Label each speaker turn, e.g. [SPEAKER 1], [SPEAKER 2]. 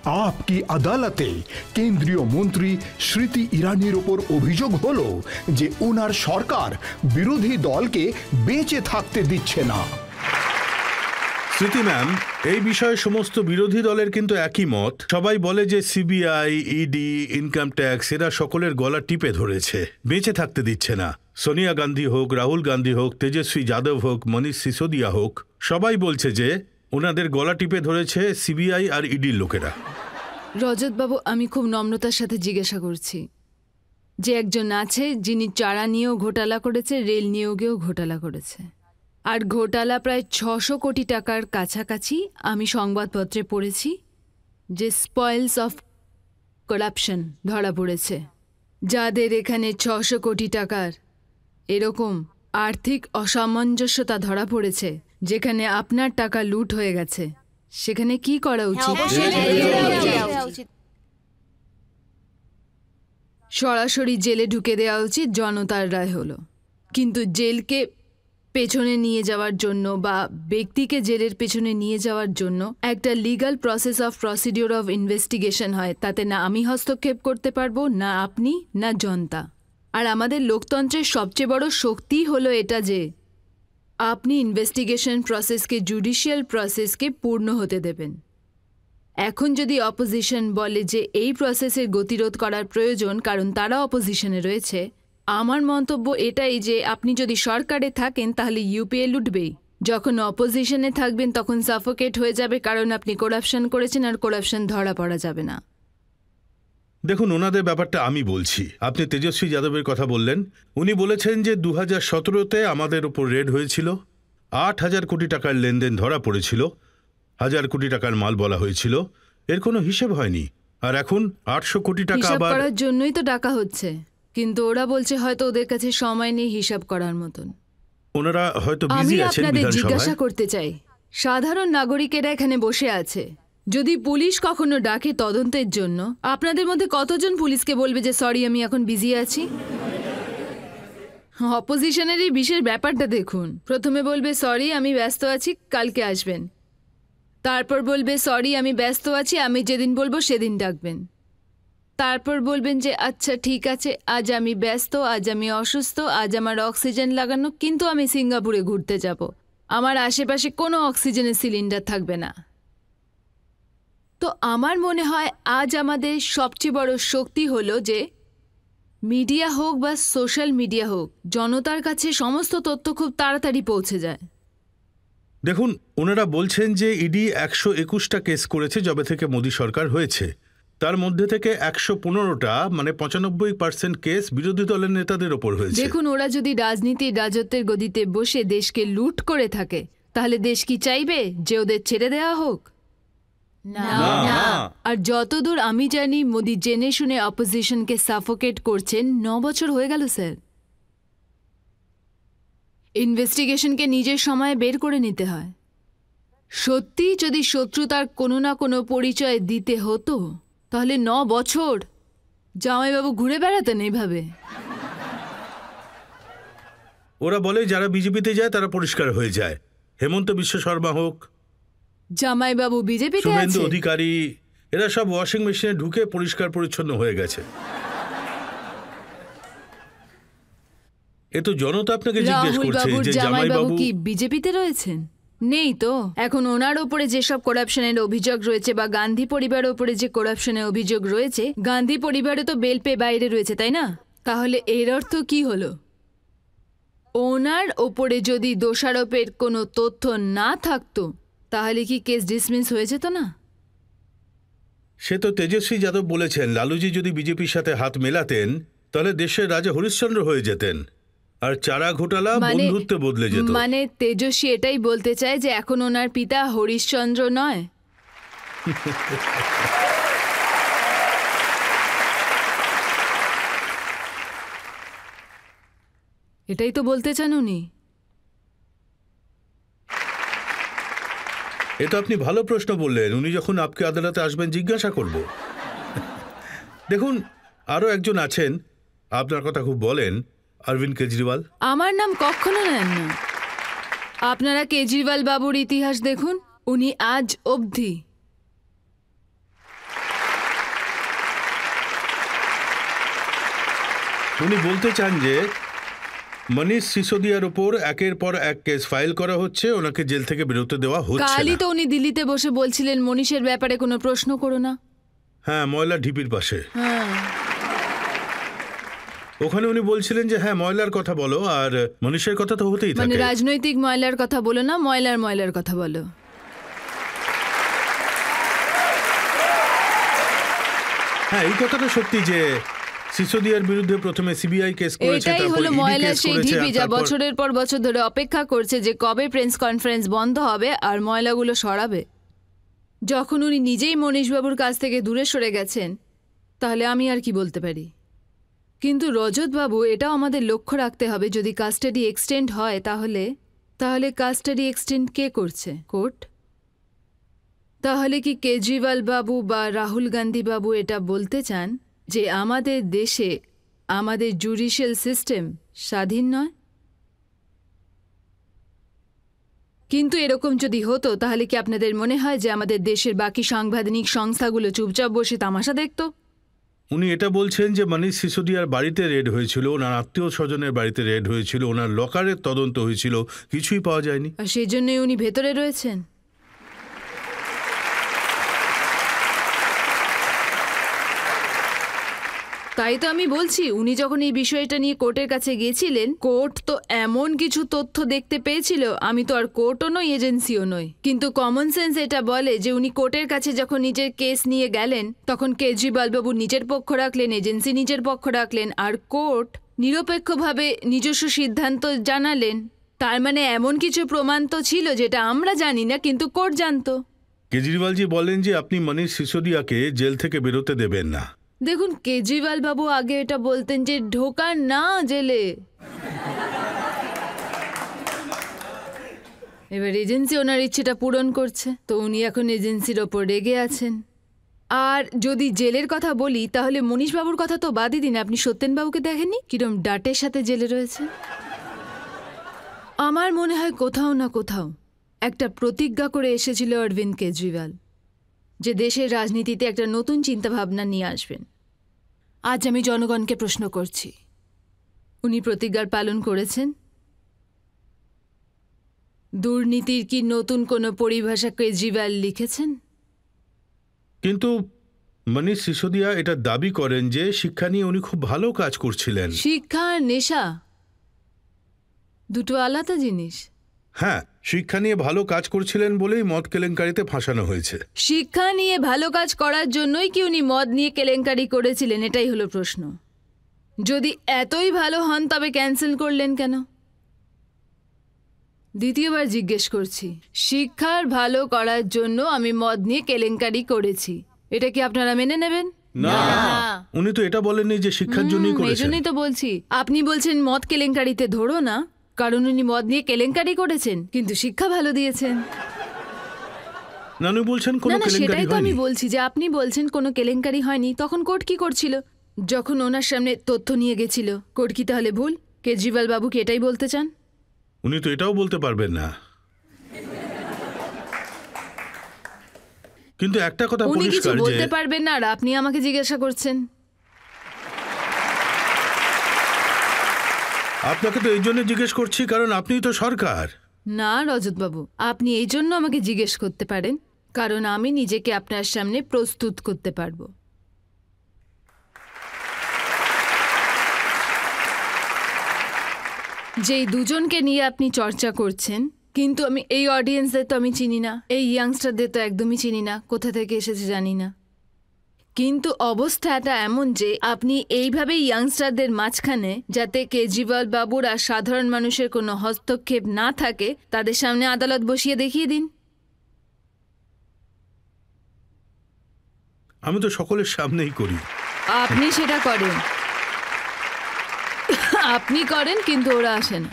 [SPEAKER 1] আপকি আদালতে কেন্দ্রীয় মন্ত্রী স্মৃতি ইরানির ওপর অভিযোগ হলো যে ওনার সরকার বিরোধী দলকে বেঁচে থাকতে দিচ্ছে না।
[SPEAKER 2] স্মৃতি ম্যাম, এই বিষয়ে সমস্ত বিরোধী দলের কিন্তু একই মত। সবাই বলে যে সিবিআই, ইডি, ইনকাম ট্যাক্স এরা সকলের গলা টিপে ধরেছে, বেঁচে থাকতে দিচ্ছে না। সোনিয়া গান্ধী হোক, রাহুল গান্ধী হোক, তেজস্বী যাদব হোক, মনীষ সিসোদিয়া হোক, সবাই বলছে যে ওনাদের গলা টিপে ধরেছে সিবিআই আর ইডির লোকেরা।
[SPEAKER 3] রজতবাবু, আমি খুব নম্রতার সাথে জিজ্ঞাসা করছি যে একজন আছে যিনি চারা নিয়েও ঘোটালা করেছে, রেল নিয়োগেও ঘোটালা করেছে, আর ঘোটালা প্রায় 600 কোটি টাকার কাছাকাছি। আমি সংবাদপত্রে পড়েছি যে স্পয়েলস অফ করাপশন ধরা পড়েছে। যাদের এখানে 600 কোটি টাকার এরকম আর্থিক অসামঞ্জস্যতা ধরা পড়েছে, যেখানে আপনার টাকা লুট হয়ে গেছে, সেখানে কি করা উচিত? সরাসরি জেলে ঢুকে দেওয়া উচিত, জনতার রায় হলো। কিন্তু জেলকে পেছনে নিয়ে যাওয়ার জন্য বা ব্যক্তিকে জেলের পেছনে নিয়ে যাওয়ার জন্য একটা legal process of procedure of investigation হয়। তাতে না আমি হস্তক্ষেপ করতে পারবো, না আপনি, না জনতা। আর আমাদের লোকতন্ত্রের সবচেয়ে বড় শক্তি হলো এটা যে আপনি ইনভেস্টিগেশন প্রসেসকে, জুডিশিয়াল প্রসেসকে পূর্ণ হতে দেবেন। এখন যদি অপোজিশন বলে যে এই প্রসেসের গতিরোধ করার প্রয়োজন কারণ তারা অপোজিশনে রয়েছে, আমার মন্তব্য এটাই যে আপনি যদি সরকারে থাকেন তাহলে ইউপিএ লুটবেই। যখন অপোজিশনে থাকবেন তখন সাফোকেট হয়ে যাবে, কারণ আপনি করাপশন করেছেন আর করাপশন ধরা পড়া যাবে না।
[SPEAKER 2] দেখুন, ওনাদের ব্যাপারটা আমি বলছি। আপনি তেজস্বী যাদবের কথা বললেন। উনি বলেছেন যে 2017-তে আমাদের উপর রেড হয়েছিল, 8,000 কোটি টাকার লেনদেন ধরা পড়েছিল, 1,000 কোটি টাকার মাল বলা হয়েছিল, এর কোনো হিসেব হয়নি। আর এখন 800 কোটি টাকা
[SPEAKER 3] হিসাব
[SPEAKER 2] আবার
[SPEAKER 3] করার জন্যই তো ডাকা হচ্ছে, কিন্তু ওরা বলছে হয়তো ওদের কাছে সময় নেই হিসাব করার মতন।
[SPEAKER 2] ওনারা হয়তো বিজি
[SPEAKER 3] আমি
[SPEAKER 2] আছেন
[SPEAKER 3] আপনাদের জিজ্ঞাসা
[SPEAKER 2] বিধানসভায়।
[SPEAKER 3] করতে চাই, সাধারণ নাগরিকেরা এখানে বসে আছে, যদি পুলিশ কখনো ডাকে তদন্তের জন্য, আপনাদের মধ্যে কতজন পুলিশকে বলবে যে সরি আমি এখন বিজি আছি? অপোজিশনের এই বিশেষ ব্যাপারটা দেখুন, প্রথমে বলবে সরি আমি ব্যস্ত আছি, কালকে আসবেন। তারপর বলবে সরি আমি ব্যস্ত আছি, আমি যেদিন বলবো সেদিন ডাকবেন। তারপর বলবেন যে আচ্ছা ঠিক আছে, আজ আমি ব্যস্ত, আজ আমি অসুস্থ, আজ আমার অক্সিজেন লাগানো, কিন্তু আমি সিঙ্গাপুরে ঘুরতে যাব, আমার আশেপাশে কোনো অক্সিজেনের সিলিন্ডার থাকবে না। তো আমার মনে হয় আজ আমাদের সবচেয়ে বড় শক্তি হলো যে মিডিয়া হোক বা সোশ্যাল মিডিয়া হোক, জনতার কাছে সমস্ত তথ্য খুব তাড়াতাড়ি পৌঁছে যায়।
[SPEAKER 2] দেখুন, ওনারা বলছেন যে ইডি 121টা কেস করেছে যবে থেকে মোদী সরকার হয়েছে। তার মধ্যে থেকে 115টা মানে 95% কেস বিরোধী দলের নেতাদের ওপর হয়েছে।
[SPEAKER 3] দেখুন, ওরা যদি রাজনীতির রাজত্বের গদিতে বসে দেশকে লুট করে থাকে, তাহলে দেশ কি চাইবে যে ওদের ছেড়ে দেওয়া হোক? না। আর যতদূর আমি জানি মোদি জেনে শুনে অপোজিশনকে সাফোকেট করছেন। 9 বছর হয়ে গেল স্যার। ইনভেস্টিগেশনকে নিজের সময় বের করে নিতে হয়। সত্যি যদি শত্রুতার কোনো না কোনো পরিচয় দিতে হতো তাহলে 9 বছর জামাইবাবু ঘুরে বেড়াতেন এইভাবে।
[SPEAKER 2] ওরা বলে যারা বিজেপিতে যায় তারা পরিষ্কার হয়ে যায়। হেমন্ত বিশ্ব শর্মা হোক,
[SPEAKER 3] জামাইবাবু বিজেপিতে
[SPEAKER 2] শুভেন্দু
[SPEAKER 3] আছে,
[SPEAKER 2] অধিকারী, এরা সব ওয়াশিং মেশিনে ঢুকে পরিষ্কার পরিচ্ছন্ন হয়ে গেছে। এ তো জনতা আপনাকে জিজ্ঞেস
[SPEAKER 3] রাহুল
[SPEAKER 2] করছে
[SPEAKER 3] বাবুর
[SPEAKER 2] যে
[SPEAKER 3] জামাইবাবু
[SPEAKER 2] জামাইবাবু
[SPEAKER 3] কি বিজেপিতে রয়েছেন? নেই তো। এখন ওনার ওপরে যেসব করাপশনের অভিযোগ রয়েছে বা গান্ধী পরিবারের ওপরে যে করাপশনের অভিযোগ রয়েছে, গান্ধী পরিবারে তো বেল পেয়ে বাইরে রয়েছে, তাই না? তাহলে এর অর্থ কি হলো? ওনার ওপরে যদি দোষারোপের কোনো তথ্য না থাকতো তাহলে কি কেস ডিসমিস হয়ে যেত না?
[SPEAKER 2] সে তো তেজস্বী যাদব বলেছেন লালুজি যদি বিজেপির সাথে হাত মেলাতেন তাহলে দেশের রাজা হরিশ্চন্দ্র হয়ে যেতেন, আর চারা ঘোটালা বন্ধুত্বে বদলে যেত।
[SPEAKER 3] মানে তেজস্বী এটাই বলতে চায় যে এখন ওনার পিতা হরিশ্চন্দ্র নয়? এটাই তো বলতে চান উনি।
[SPEAKER 2] এটা আপনি ভালো প্রশ্ন বললেন। উনি যখন আপকে আদালতে আসবেন জিজ্ঞাসা করব। দেখুন, আরো একজন আছেন আপনার কথা খুব বলেন, অরবিন্দ কেজরিওয়াল।
[SPEAKER 3] আমার নাম কখনো নেন না। আপনারা কেজরিওয়াল বাবুর ইতিহাস দেখুন, উনি আজ অবধি
[SPEAKER 2] উনি বলতে চান যে মনীষ সিসোদিয়ার উপর একের পর এক কেস ফাইল করা হচ্ছে, ওনাকে জেল থেকে বেরোতে দেওয়া হচ্ছে
[SPEAKER 3] কালই
[SPEAKER 2] না।
[SPEAKER 3] তো উনি দিল্লিতে বসে বলছিলেন মনীষের ব্যাপারে কোনো প্রশ্ন করো না।
[SPEAKER 2] হ্যাঁ, ময়লা ঢিপির পাশে।
[SPEAKER 3] হ্যাঁ,
[SPEAKER 2] ওখানে উনি বলছিলেন যে হ্যাঁ ময়লার কথা বলো, আর মনীষের কথা তো হতেই
[SPEAKER 3] মানে
[SPEAKER 2] থাকে।
[SPEAKER 3] রাজনৈতিক ময়লার কথা বলো না, ময়লার কথা বলো।
[SPEAKER 2] হ্যাঁ, এই কথাটা সত্যি যে সিসোদিয়ার বিরুদ্ধে প্রথমে সিবিআই কেস করেছে,
[SPEAKER 3] এটাই
[SPEAKER 2] তারপর
[SPEAKER 3] হলো
[SPEAKER 2] ইডি
[SPEAKER 3] ময়লার
[SPEAKER 2] কেস
[SPEAKER 3] সেই
[SPEAKER 2] করেছে,
[SPEAKER 3] ঢিপি
[SPEAKER 2] আর
[SPEAKER 3] যা
[SPEAKER 2] তারপর
[SPEAKER 3] বছরের পর বছর ধরে অপেক্ষা করছে যে কবে প্রেস কনফারেন্স বন্ধ হবে আর ময়লাগুলো সরাবে। যখন উনি নিজেই মনীশবাবুর কাছ থেকে দূরে সরে গেছেন, তাহলে আমি আর কি বলতে পারি। কিন্তু রজতবাবু, এটাও আমাদের লক্ষ্য রাখতে হবে, যদি কাস্টাডি এক্সটেন্ড হয় তাহলে কাস্টাডি এক্সটেন্ড কে করছে? কোর্ট? তাহলে কি কেজরিওয়াল বাবু বা রাহুল গান্ধী বাবু এটা বলতে চান যে আমাদের দেশে আমাদের জুডিশিয়াল সিস্টেম স্বাধীন নয়? কিন্তু এরকম যদি হতো তাহলে কি আপনাদের মনে হয় যে আমাদের দেশের বাকি সাংবিধানিক সংস্থাগুলো চুপচাপ বসে তামাশা দেখতো?
[SPEAKER 2] উনি এটা বলছেন যে মনীষ সিসোদিয়ার বাড়িতে রেড হয়েছিল, ওনার আত্মীয় স্বজনের বাড়িতে রেড হয়েছিল, ওনার লকারের তদন্ত হয়েছিল, কিছুই পাওয়া যায়নি।
[SPEAKER 3] আর সেই জন্যই উনি ভেতরে রয়েছেন। তাই তো আমি বলছি, উনি যখন এই বিষয়টা নিয়ে কোর্টের কাছে গিয়েছিলেন, কোর্ট তো এমন কিছু তথ্য দেখতে পেয়েছিল, আমি তো আর কোর্টও নই, এজেন্সিও নই, কিন্তু কমন সেন্স এটা বলে যে উনি কোর্টের কাছে যখন নিজের কেস নিয়ে গেলেন, তখন কেজরিওয়াল বাবু নিজের পক্ষ রাখলেন, এজেন্সি নিজের পক্ষ রাখলেন, আর কোর্ট নিরপেক্ষভাবে নিজস্ব সিদ্ধান্ত জানালেন। তার মানে এমন কিছু প্রমাণ তো ছিল যেটা আমরা জানি না, কিন্তু কোর্ট জানতো।
[SPEAKER 2] কেজরিওয়ালজি বলেন যে আপনি মনীষ সিসোদিয়াকে জেল থেকে বেরোতে দেবেন না।
[SPEAKER 3] দেখুন, কেজরিওয়াল বাবু আগে এটা বলতেন যে ঢোকান না জেলে। এবার এজেন্সি ওনার ইচ্ছেটা পূরণ করছে, তো উনি এখন এজেন্সির ওপর রেগে আছেন। আর যদি জেলের কথা বলি, তাহলে মনীশবাবুর কথা তো বাদই দিন, আপনি সত্যেনবাবুকে দেখেননি কিরম ডাটের সাথে জেলে রয়েছে? আমার মনে হয় কোথাও না কোথাও একটা প্রতিজ্ঞা করে এসেছিল অরবিন্দ কেজরিওয়াল যে দেশের রাজনীতিতে একটা নতুন চিন্তাভাবনা নিয়ে আসবেন। আজ আমি জনগণকে প্রশ্ন করছি, উনি প্রতিজ্ঞার পালন করেছেন? দুর্নীতির কি নতুন কোনো পরিভাষা কেজরিওয়াল লিখেছেন?
[SPEAKER 2] কিন্তু মনীষ সিসোদিয়া এটা দাবি করেন যে শিক্ষা নিয়ে উনি খুব ভালো কাজ করছিলেন।
[SPEAKER 3] শিক্ষা আর নেশা দুটো আলাদা জিনিস।
[SPEAKER 2] হ্যাঁ, শিক্ষা নিয়ে ভালো কাজ করছিলেন বলেই মদ কেলেঙ্কারিতে ফাঁসানো হয়েছে।
[SPEAKER 3] শিক্ষা নিয়ে ভালো কাজ করার জন্যই কি উনি মদ নিয়ে কেলেঙ্কারি করেছিলেন? এটাই হলো প্রশ্ন। যদি এতই ভালো হন তবে ক্যান্সেল করলেন কেন? দ্বিতীয়বার জিজ্ঞেস করছি, শিক্ষার ভালো করার জন্য আমি মদ নিয়ে কেলেঙ্কারি করেছি, এটা কি আপনারা মেনে নেবেন?
[SPEAKER 2] না, উনি তো এটা বলেননি যে শিক্ষার জন্যই
[SPEAKER 3] এই
[SPEAKER 2] করেছেন।
[SPEAKER 3] জন্যই তো বলছি, আপনি বলছেন মদ কেলেঙ্কারিতে ধরো না, কারণ উনি মদ নিয়ে কেলেঙ্কারি করেছেন, কিন্তু শিক্ষা ভালো দিয়েছেন।
[SPEAKER 2] না, উনি বলছেন কোনো
[SPEAKER 3] না না,
[SPEAKER 2] কেলেঙ্কারি
[SPEAKER 3] সেটাই তো আমি
[SPEAKER 2] হয়নি।
[SPEAKER 3] বলছি যে আপনি বলছেন কোনো কেলেঙ্কারি হয়নি। তখন কোর্ট কি করছিল যখন ওনার সামনে তথ্য নিয়ে গেছিল? কোর্ট কি তাহলে ভুল? কেজরিওয়াল বাবু কি এটাই বলতে চান?
[SPEAKER 2] উনি তো এটাও বলতে পারবেন না। কিন্তু একটা কথা
[SPEAKER 3] উনি কিছু
[SPEAKER 2] পরিষ্কার যে
[SPEAKER 3] বলতে পারবেন না আর আপনি আমাকে জিজ্ঞাসা করছেন।
[SPEAKER 2] আপনাকে তো এই জন্য জিজ্ঞেস করছি কারণ আপনিই তো সরকার।
[SPEAKER 3] না রজতবাবু, আপনি এই জন্য আমাকে জিজ্ঞেস করতে পারেন কারণ আমি নিজেকে আপনার সামনে প্রস্তুত করতে পারবো। যেই দুজনকে নিয়ে আপনি চর্চা করছেন, কিন্তু আমি এই অডিয়েন্সদের তো আমি চিনি না, এই ইয়াংস্টারদের তো একদমই চিনি না, কোথা থেকে এসেছে জানি না। কিন্তু অবস্থাটা এমন যে আপনি এইভাবে ইয়াংস্টারদের মাঝখানে, যাতে কেজরিওয়াল বাবুর আর সাধারণ মানুষের কোনো হস্তক্ষেপ না থাকে, তাদের সামনে আদালত বসিয়ে দেখিয়ে দিন।
[SPEAKER 2] আমি তো সকলের সামনেই করি।
[SPEAKER 3] আপনি সেটা করেন, আপনি করেন, কিন্তু ওরা আসে না।